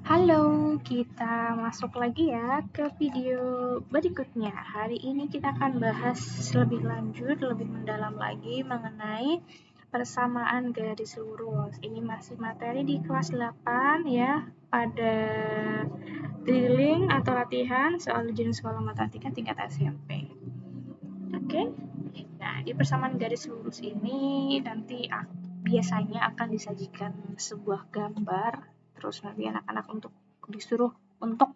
Halo, kita masuk lagi ya ke video berikutnya. Hari ini kita akan bahas lebih lanjut, lebih mendalam lagi mengenai persamaan garis lurus. Ini masih materi di kelas 8 ya, pada drilling atau latihan soal ujian sekolah matematika tingkat SMP. Oke? Nah, di persamaan garis lurus ini nanti biasanya akan disajikan sebuah gambar, terus nanti anak-anak disuruh untuk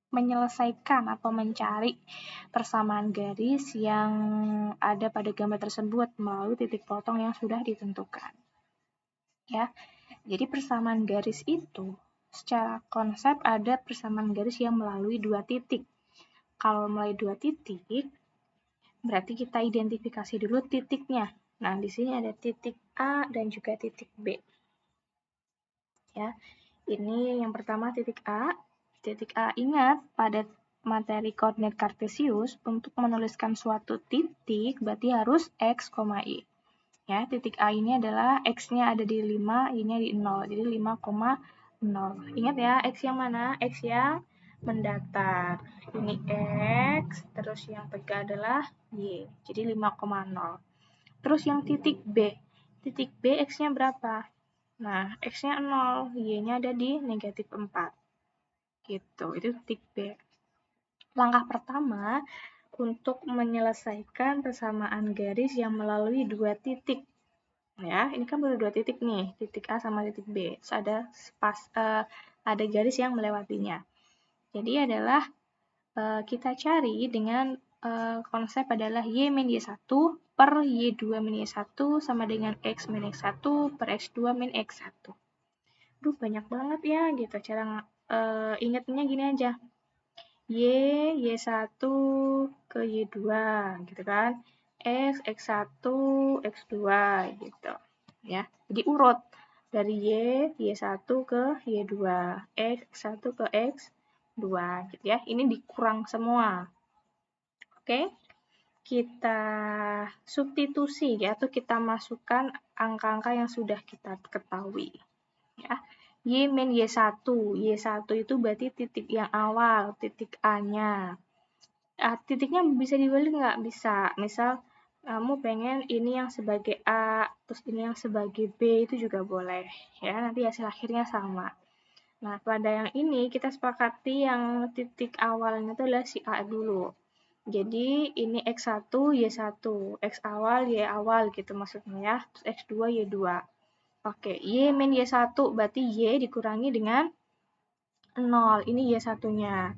menyelesaikan atau mencari persamaan garis yang ada pada gambar tersebut melalui titik potong yang sudah ditentukan. Ya, jadi persamaan garis itu secara konsep ada persamaan garis yang melalui dua titik. Kalau melalui dua titik, berarti kita identifikasi dulu titiknya. Nah, di sini ada titik A dan juga titik B. Ya, ini yang pertama titik A. Titik A, ingat pada materi koordinat kartesius untuk menuliskan suatu titik berarti harus x, y. Ya, titik A ini adalah x-nya ada di 5, y-nya di 0. Jadi 5,0. Ingat ya, x yang mana? X yang mendatar. Ini x, terus yang tegak adalah y. Jadi 5,0. Terus yang titik B. Titik B x-nya berapa? Nah, x-nya 0, y-nya ada di negatif 4. Gitu, itu titik B. Langkah pertama untuk menyelesaikan persamaan garis yang melalui dua titik. Ya, ini kan baru dua titik nih, titik A sama titik B. Terus ada garis yang melewatinya. Jadi adalah kita cari dengan konsep adalah y min y1 per y2 min y1 sama dengan x min x1 per x2 min x1. Duh, banyak banget ya gitu. Cara ingetnya gini aja. Y1 ke Y2 gitu kan. X, X1, X2 gitu. Ya. Jadi urut dari Y1 ke Y2, X1 ke X2 gitu ya. Ini dikurang semua. Oke. Kita substitusi ya, atau kita masukkan angka-angka yang sudah kita ketahui. Ya. Y min Y1. Y1 itu berarti titik yang awal, titik A-nya. Titiknya bisa dibalik nggak? Bisa. Misal, kamu pengen ini yang sebagai A, terus ini yang sebagai B, itu juga boleh. Ya, nanti hasil akhirnya sama. Nah, pada yang ini kita sepakati yang titik awalnya itu adalah si A dulu. Jadi, ini X1, Y1. X awal, Y awal gitu maksudnya ya. Terus X2, Y2. Oke, Y min Y1 berarti Y dikurangi dengan 0. Ini Y1-nya.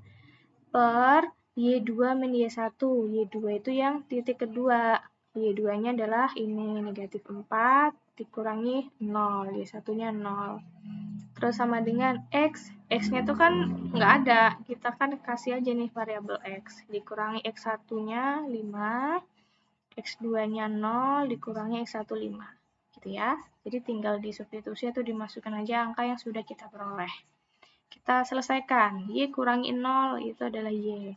Per Y2 min Y1. Y2 itu yang titik kedua. Y2-nya adalah ini, negatif 4 dikurangi 0. Y1-nya 0. Terus sama dengan X. X-nya itu kan nggak ada. Kita kan kasih aja nih variabel X. Dikurangi X1-nya 5. X2-nya 0 dikurangi X1 5. Gitu ya. Jadi tinggal disubstitusi atau dimasukkan aja angka yang sudah kita peroleh. Kita selesaikan. Y kurangi 0 itu adalah Y.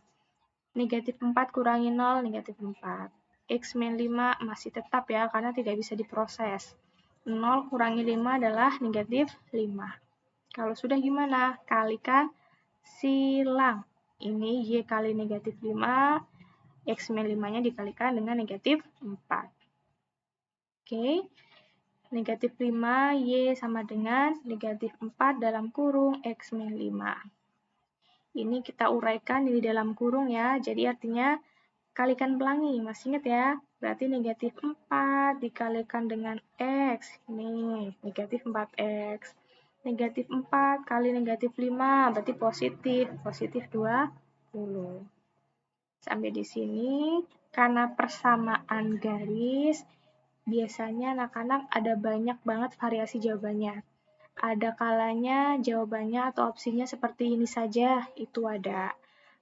Negatif 4 kurangi 0, negatif 4. X min 5 masih tetap ya, karena tidak bisa diproses. 0 kurangi 5 adalah negatif 5. Kalau sudah gimana? Kalikan silang. Ini Y kali negatif 5, X min 5-nya dikalikan dengan negatif 4. Oke. Negatif 5, Y sama dengan negatif 4 dalam kurung X min 5. Ini kita uraikan di dalam kurung ya, jadi artinya kalikan pelangi, masih ingat ya? Berarti negatif 4 dikalikan dengan X, ini negatif 4X. Negatif 4 kali negatif 5, berarti positif 20. Sampai di sini, karena persamaan garis, biasanya anak-anak ada banyak banget variasi jawabannya. Ada kalanya jawabannya atau opsinya seperti ini saja, itu ada.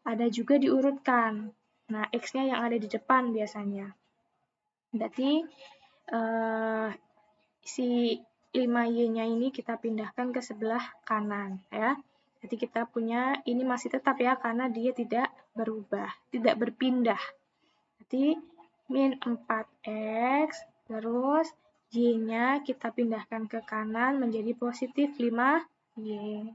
Ada juga diurutkan. Nah, X-nya yang ada di depan biasanya. Berarti si 5Y-nya ini kita pindahkan ke sebelah kanan ya. Jadi kita punya ini masih tetap ya karena dia tidak berubah, tidak berpindah. Berarti min 4X, terus Y-nya kita pindahkan ke kanan menjadi positif 5Y.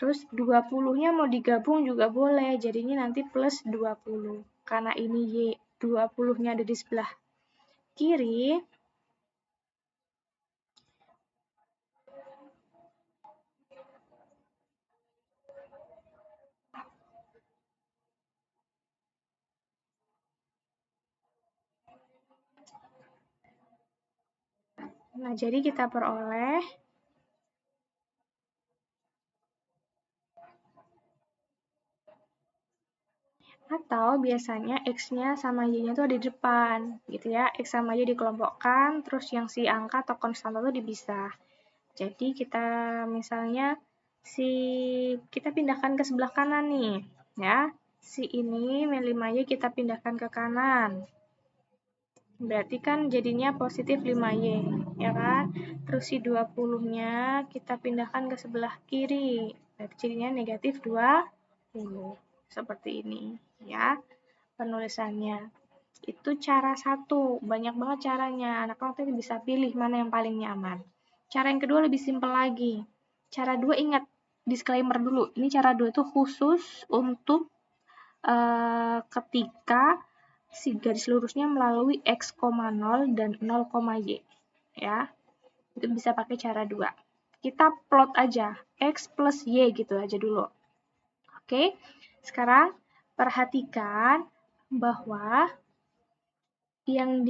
Terus 20-nya mau digabung juga boleh, jadinya nanti plus 20. Karena ini Y, 20-nya ada di sebelah kiri, nah jadi kita peroleh atau biasanya X-nya sama Y-nya itu ada di depan, gitu ya. X sama Y dikelompokkan, terus yang si angka atau konstanta itu dipisah. Jadi kita misalnya kita pindahkan ke sebelah kanan nih, ya. Si ini min 5Y kita pindahkan ke kanan. Berarti kan jadinya positif 5Y, ya kan? Terus si 20-nya kita pindahkan ke sebelah kiri. Berarti jadinya negatif 20. Seperti ini, ya. Penulisannya. Itu cara satu, banyak banget caranya. Anak-anak nanti bisa pilih mana yang paling nyaman. Cara yang kedua lebih simpel lagi. Cara dua ingat, disclaimer dulu. Ini cara dua itu khusus untuk ketika si garis lurusnya melalui x,0 dan 0,y. Ya, itu bisa pakai cara dua. Kita plot aja, x plus y gitu aja dulu. Oke, sekarang perhatikan bahwa yang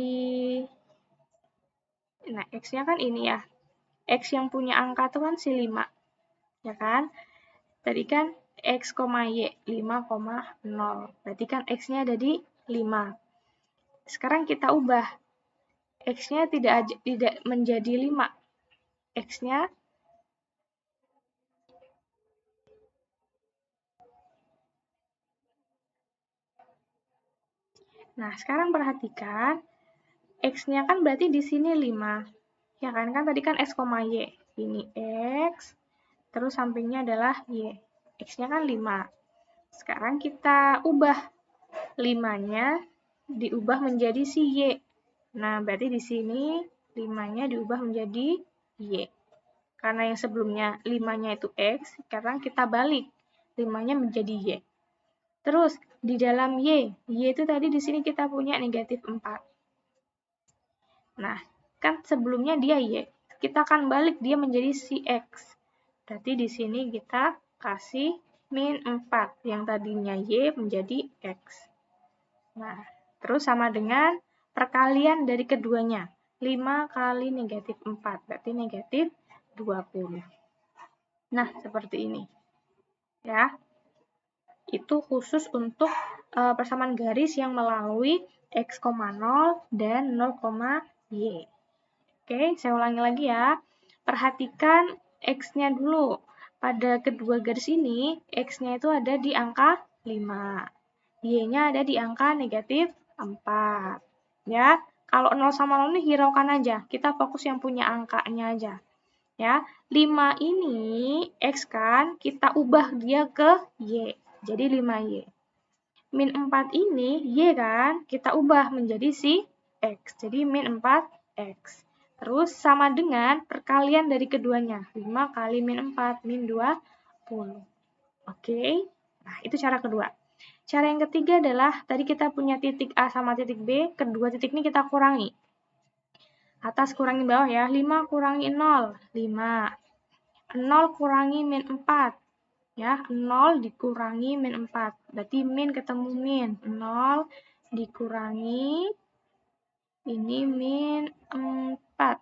nah X-nya kan ini ya. X yang punya angka itu kan si 5. Ya kan? Tadi kan X, Y, 5,0. Berarti kan X-nya ada di 5. Sekarang kita ubah. X-nya tidak menjadi 5. X-nya Nah, sekarang perhatikan X-nya kan berarti di sini 5. Ya kan? Kan tadi kan X, Y. Ini X, terus sampingnya adalah Y. X-nya kan 5. Sekarang kita ubah 5-nya diubah menjadi si Y. Nah, berarti di sini 5-nya diubah menjadi Y. Karena yang sebelumnya 5-nya itu X, sekarang kita balik. 5-nya menjadi Y. Terus, di dalam Y itu tadi di sini kita punya negatif 4. Nah, kan sebelumnya dia Y. Kita akan balik dia menjadi si X. Berarti di sini kita kasih min 4. Yang tadinya Y menjadi X. Nah, terus sama dengan perkalian dari keduanya. 5 kali negatif 4, berarti negatif 20. Nah, seperti ini. Ya, itu khusus untuk persamaan garis yang melalui x,0 dan 0,y. Oke, saya ulangi lagi ya. Perhatikan x-nya dulu. Pada kedua garis ini, x-nya itu ada di angka 5. Y-nya ada di angka negatif 4. Ya, kalau 0 sama 0 ini hiraukan aja. Kita fokus yang punya angkanya aja. Ya, 5 ini X kan, kita ubah dia ke Y. Jadi 5Y. Min 4 ini Y kan, kita ubah menjadi si X. Jadi min 4X. Terus sama dengan perkalian dari keduanya. 5 kali min 4, min 20. Oke, nah itu cara kedua. Cara yang ketiga adalah, tadi kita punya titik A sama titik B, kedua titik ini kita kurangi. Atas kurangi bawah ya, 5 kurangi 0, 5. 0 kurangi min 4, ya, 0 dikurangi min 4, berarti min ketemu min, 0 dikurangi, ini min 4.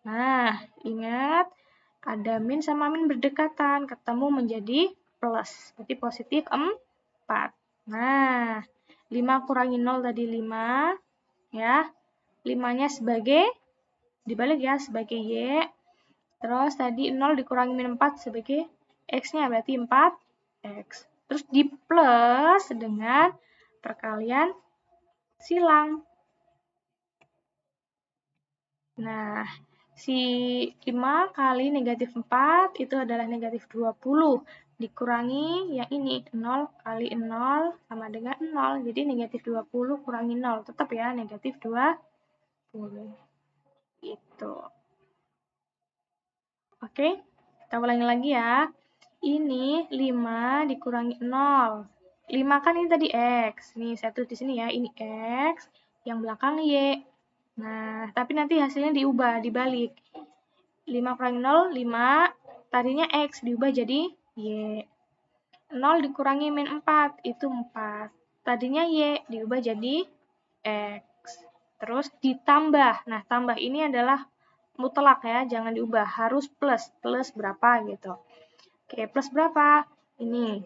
Nah, ingat, ada min sama min berdekatan, ketemu menjadi plus, berarti positif 4. Nah, 5 kurangi 0 tadi 5, ya. 5-nya sebagai, dibalik ya, sebagai Y. Terus tadi 0 dikurangi min 4 sebagai X-nya, berarti 4X. Terus di plus dengan perkalian silang. Nah, si 5 kali negatif 4 itu adalah negatif 20. Dikurangi yang ini, 0 kali 0 sama dengan 0. Jadi negatif 20 kurangi 0. Tetap ya, negatif 20. Gitu. Oke, kita ulangi lagi ya. Ini 5 dikurangi 0. 5 kan ini tadi X. Nih, saya tulis di sini ya. Ini X, yang belakang Y. Nah, tapi nanti hasilnya diubah, dibalik. 5 kurangi 0, 5. Tadinya X, diubah jadi Y. 0 dikurangi min 4, itu 4. Tadinya Y, diubah jadi X. Terus ditambah. Nah, tambah ini adalah mutlak ya, jangan diubah. Harus plus. Plus berapa gitu. Oke, plus berapa? Ini.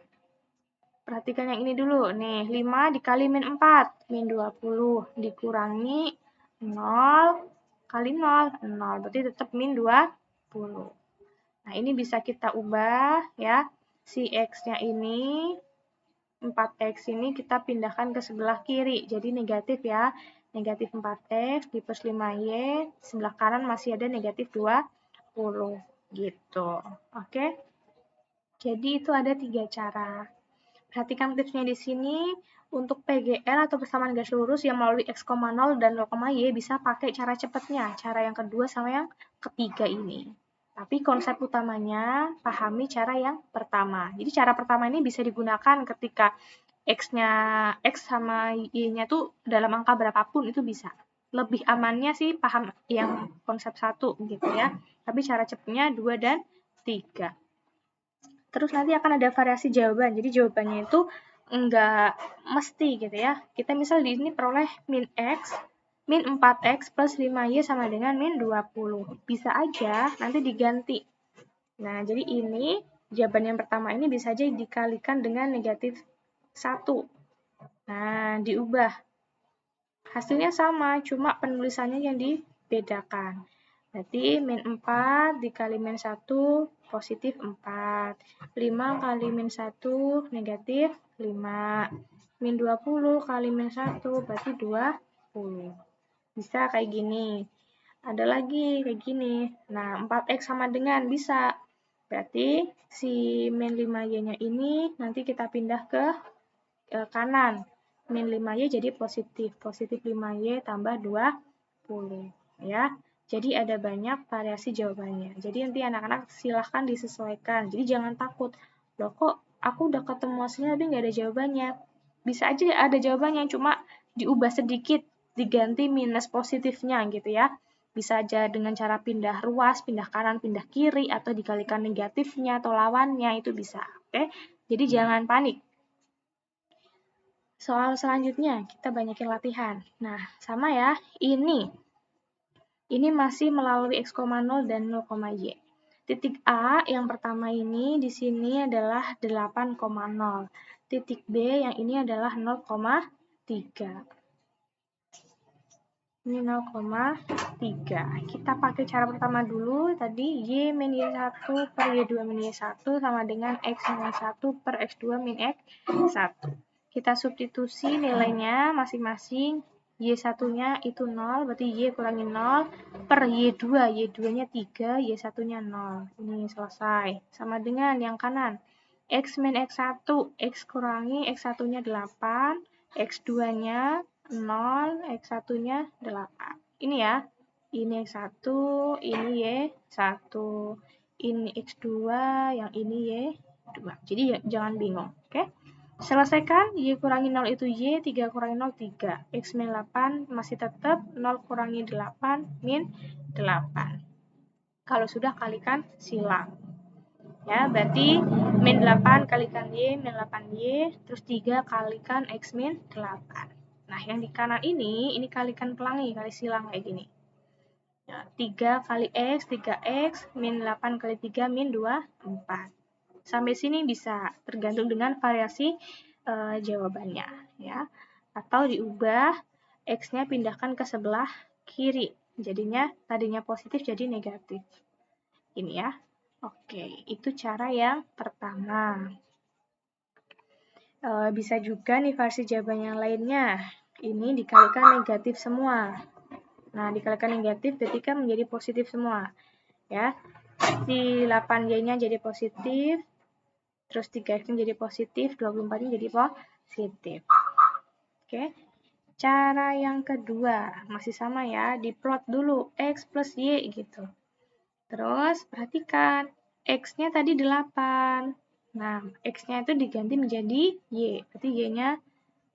Perhatikan yang ini dulu. Nih, 5 dikali min 4. Min 20. Dikurangi 0 kali 0. 0. Berarti tetap min 20. Nah, ini bisa kita ubah ya. Si X-nya ini, 4X ini kita pindahkan ke sebelah kiri. Jadi negatif ya. Negatif 4X di plus 5Y. Sebelah kanan masih ada negatif 20. Gitu. Oke. Jadi itu ada 3 cara. Perhatikan tipsnya di sini. Untuk PGL atau persamaan garis lurus yang melalui X, 0 dan 0,Y bisa pakai cara cepatnya. Cara yang kedua sama yang ketiga ini. Tapi konsep utamanya pahami cara yang pertama. Jadi cara pertama ini bisa digunakan ketika X-nya X sama Y-nya tuh dalam angka berapapun itu bisa. Lebih amannya sih paham yang konsep 1 gitu ya. Tapi cara cepatnya 2 dan 3. Terus nanti akan ada variasi jawaban. Jadi jawabannya itu enggak mesti gitu ya. Kita misal di sini peroleh min X, min 4X plus 5Y sama dengan min 20. Bisa aja nanti diganti. Nah, jadi ini jawaban yang pertama ini bisa aja dikalikan dengan negatif 1. Nah, diubah. Hasilnya sama, cuma penulisannya yang dibedakan. Berarti min 4 dikali min 1 positif 4. 5 kali min 1 negatif 5. Min 20 kali min 1 berarti 20. Bisa kayak gini. Ada lagi kayak gini. Nah, 4X sama dengan bisa. Berarti si min 5Y-nya ini nanti kita pindah ke kanan. Min 5Y jadi positif. Positif 5Y tambah 20. Ya. Jadi ada banyak variasi jawabannya. Jadi nanti anak-anak silahkan disesuaikan. Jadi jangan takut. Loh kok aku udah ketemu hasilnya tapi nggak ada jawabannya. Bisa aja ada jawabannya, cuma diubah sedikit. Diganti minus positifnya gitu ya. Bisa aja dengan cara pindah ruas, pindah kanan, pindah kiri, atau dikalikan negatifnya atau lawannya, itu bisa. Oke? Jadi jangan panik. Soal selanjutnya, kita banyakin latihan. Nah, sama ya, ini masih melalui X, 0 dan 0,Y. Titik A yang pertama ini di sini adalah 8,0. Titik B yang ini adalah 0,3. Ini 0,3. Kita pakai cara pertama dulu. Tadi Y min Y1 per Y2 min Y1 sama dengan X min 1 per X2 min X1. Kita substitusi nilainya masing-masing. Y1-nya itu 0, berarti Y kurangi 0 per Y2. Y2-nya 3, Y1-nya 0. Ini selesai. Sama dengan yang kanan. X min X1, X kurangi X1-nya 8, X2-nya 0, X1-nya 8. Ini ya. Ini X1, ini Y1. Ini X2, yang ini Y2. Jadi jangan bingung, oke? Selesaikan, Y kurangi 0 itu Y, 3 kurangi 0, 3. X min 8 masih tetap 0 kurangi 8, min 8. Kalau sudah kalikan silang. Ya, berarti min 8 kalikan Y, min 8Y, terus 3 kalikan X min 8. Nah, yang di kanan ini kalikan pelangi, kali silang kayak gini. Ya, 3 kali X, 3X, min 8 kali 3, min 2, 4. Sampai sini bisa, tergantung dengan variasi jawabannya. Ya. Atau diubah, X-nya pindahkan ke sebelah kiri. Jadinya, tadinya positif jadi negatif. Ini ya. Oke, itu cara yang pertama. Bisa juga nih versi jawaban yang lainnya. Ini dikalikan negatif semua. Nah, dikalikan negatif berarti kan menjadi positif semua. Ya, si 8Y-nya jadi positif, terus 3X-nya jadi positif, 24-nya jadi positif. Oke. Cara yang kedua, masih sama ya, diplot dulu X plus Y gitu. Terus, perhatikan. X-nya tadi 8. Nah, X-nya itu diganti menjadi Y. Berarti Y-nya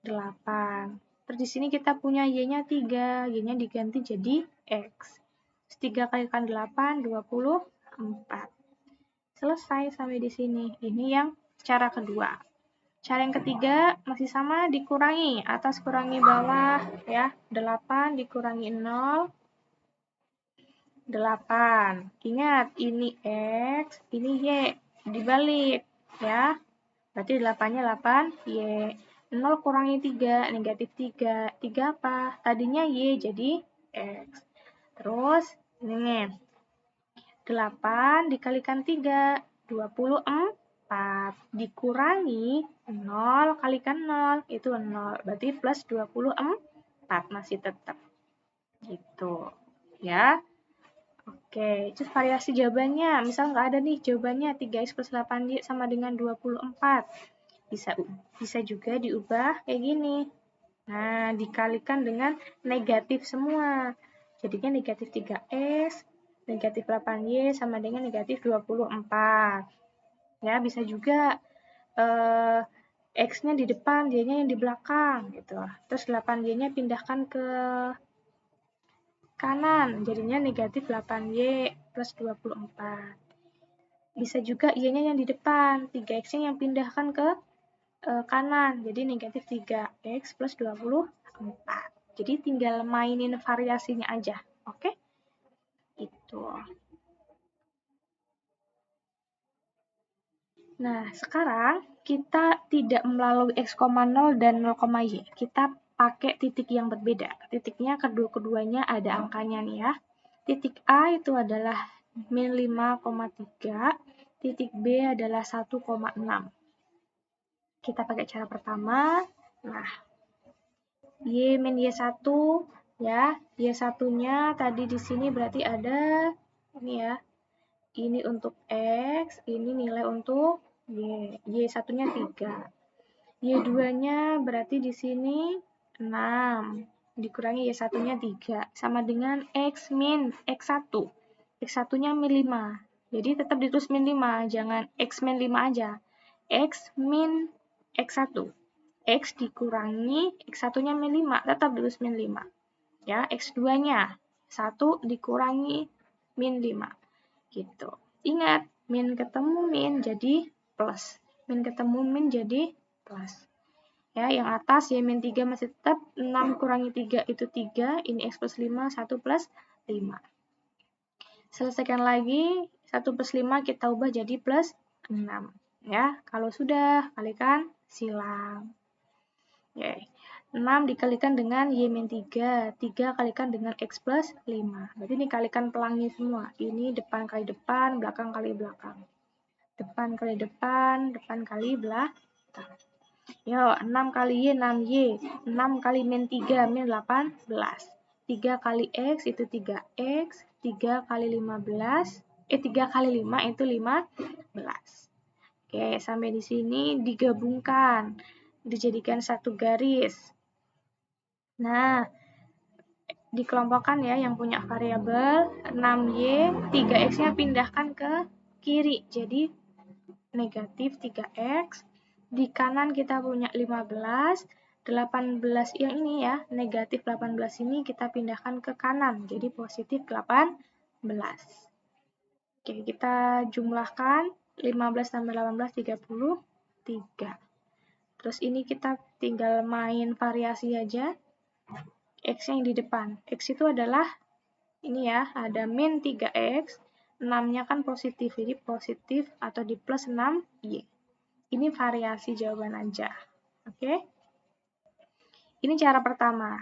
8. Terus di sini kita punya Y-nya 3. Y-nya diganti jadi X. 3 kalikan 8, 24. Selesai sampai di sini. Ini yang cara kedua. Cara yang ketiga masih sama, dikurangi. Atas kurangi bawah, ya. 8 dikurangi 0, 8. Ingat, ini X, ini Y. Dibalik, ya. Berarti 8-nya 8, Y. 0 kurangi 3, negatif 3. 3 apa? Tadinya Y, jadi X. Terus, ini 8 dikalikan 3, 24. Dikurangi 0 kalikan 0, itu 0. Berarti plus 24, masih tetap. Gitu. Ya. Oke, terus variasi jawabannya. Misal nggak ada nih jawabannya 3x plus 8y sama dengan 24. Bisa juga diubah kayak gini. Nah, dikalikan dengan negatif semua. Jadinya negatif 3x, negatif 8y sama dengan negatif 24. Ya, bisa juga x-nya di depan, y-nya yang di belakang gitu. Terus 8y-nya pindahkan ke kanan, jadinya negatif 8y plus 24. Bisa juga y-nya yang di depan, 3x-nya yang pindahkan ke kanan, jadi negatif 3x plus 24. Jadi tinggal mainin variasinya aja, oke? Itu. Nah, sekarang kita tidak melalui x,0 dan 0,y. Kita pakai titik yang berbeda. Titiknya kedua-keduanya ada angkanya nih ya. Titik A itu adalah min 5,3, titik B adalah 1,6. Kita pakai cara pertama. Nah, Y min Y1 ya. Y1-nya tadi di sini berarti ada ini ya. Ini untuk X, ini nilai untuk Y. Y1-nya 3. Y2-nya berarti di sini 6. Dikurangi Y1-nya 3. Sama dengan X min X1. X1-nya min 5. Jadi tetap ditulis min 5. Jangan X min 5 aja. X min X1. X dikurangi X1-nya min 5. Tetap ditulis min 5. Ya, X2-nya 1 dikurangi min 5. Gitu. Ingat, min ketemu min jadi plus. Min ketemu min jadi plus. Ya, yang atas y min 3 masih tetap 6 kurangi 3 itu 3, ini x plus 5, 1 plus 5. Selesaikan lagi, 1 plus 5 kita ubah jadi plus 6. Ya, kalau sudah, kalikan silang. Oke. 6 dikalikan dengan y min 3, 3 kalikan dengan x plus 5. Berarti ini kalikan pelangnya semua. Ini depan kali depan, belakang kali belakang. Depan kali depan, depan kali belakang. Yo, 6 kali y, 6y. 6 kali min 3, min 18. 3 kali x itu 3x. 3 kali 15, 3 kali 5 itu 15. Oke, sampai di sini digabungkan. Dijadikan satu garis. Nah, dikelompokkan ya yang punya variabel 6y, 3x-nya pindahkan ke kiri. Jadi negatif 3x. Di kanan kita punya 15. 18 yang ini ya, negatif 18 ini kita pindahkan ke kanan. Jadi positif 18. Oke, kita jumlahkan 15 tambah 18, 33. Terus ini kita tinggal main variasi aja. X yang di depan. X itu adalah ini ya, ada min 3x. 6-nya kan positif, jadi positif atau di plus 6y. Ini variasi jawaban aja. Oke? Ini cara pertama.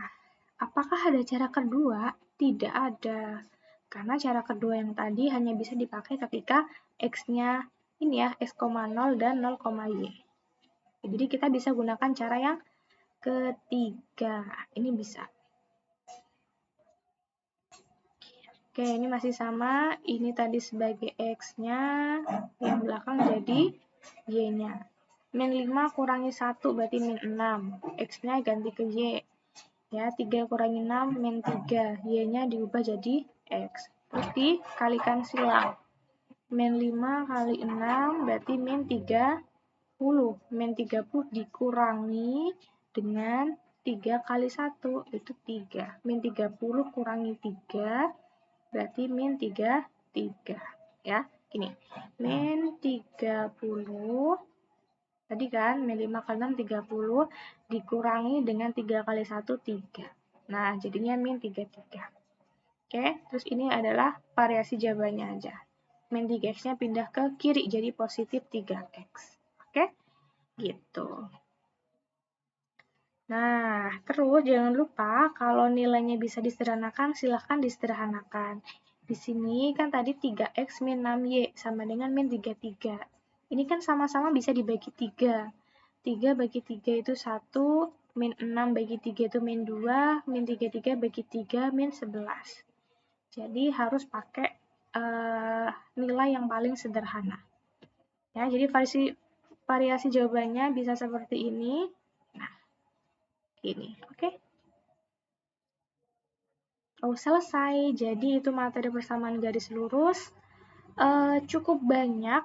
Apakah ada cara kedua? Tidak ada. Karena cara kedua yang tadi hanya bisa dipakai ketika x-nya ini ya, x,0 dan 0,y. Jadi kita bisa gunakan cara yang ketiga. Ini bisa. Oke, ini masih sama. Ini tadi sebagai X-nya, yang belakang jadi Y-nya. Min 5 kurangi 1 berarti min 6. X-nya ganti ke Y. Ya, 3 kurangi 6, min 3. Y-nya diubah jadi X. Terus dikalikan silang. min 5 kali 6 berarti min 30. Min 30 dikurangi dengan 3 kali 1, itu 3. Min 30 kurangi 3, berarti min 33. Ya, gini. Min 30, tadi kan, min 5 kali 6, 30, dikurangi dengan 3 kali 1, 3. Nah, jadinya min 33. Oke, terus ini adalah variasi jawabannya aja. Min 3x-nya pindah ke kiri, jadi positif 3x. Oke, gitu. Nah, terus jangan lupa kalau nilainya bisa disederhanakan, silahkan disederhanakan. Di sini kan tadi 3x min 6y sama dengan min 33. Ini kan sama-sama bisa dibagi 3. 3 bagi 3 itu 1, min 6 bagi 3 itu min 2, min 33 bagi 3 min 11. Jadi harus pakai nilai yang paling sederhana. Ya, jadi variasi jawabannya bisa seperti ini. Nah, ini, oke? Oh, selesai. Jadi itu materi persamaan garis lurus. Cukup banyak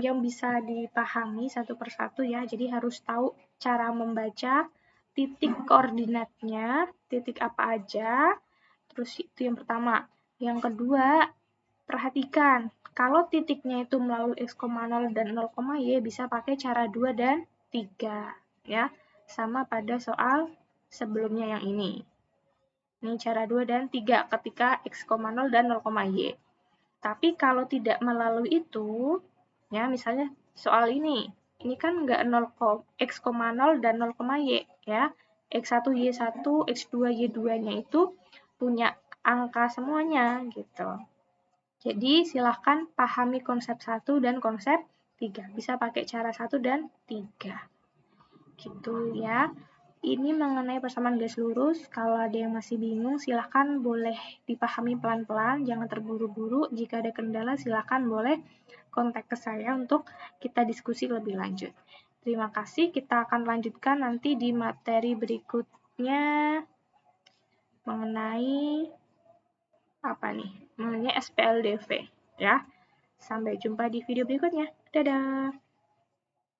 yang bisa dipahami satu persatu ya. Jadi harus tahu cara membaca titik koordinatnya, titik apa aja. Terus itu yang pertama. Yang kedua, perhatikan, kalau titiknya itu melalui x,0 dan 0,y bisa pakai cara 2 dan 3. Ya, sama pada soal sebelumnya yang ini. Ini cara 2 dan 3 ketika x,0 dan 0,y. Tapi kalau tidak melalui itu, ya misalnya soal ini kan nggak x,0 dan 0,y ya. X1, Y1, X2, Y2-nya itu punya angka semuanya gitu. Jadi silahkan pahami konsep 1 dan konsep 3. Bisa pakai cara 1 dan 3. Gitu ya. Ini mengenai persamaan garis lurus. Kalau ada yang masih bingung, silahkan boleh dipahami pelan-pelan. Jangan terburu-buru. Jika ada kendala, silahkan boleh kontak ke saya untuk kita diskusi lebih lanjut. Terima kasih. Kita akan lanjutkan nanti di materi berikutnya mengenai apa nih? Mengenai SPLDV ya. Sampai jumpa di video berikutnya. Dadah!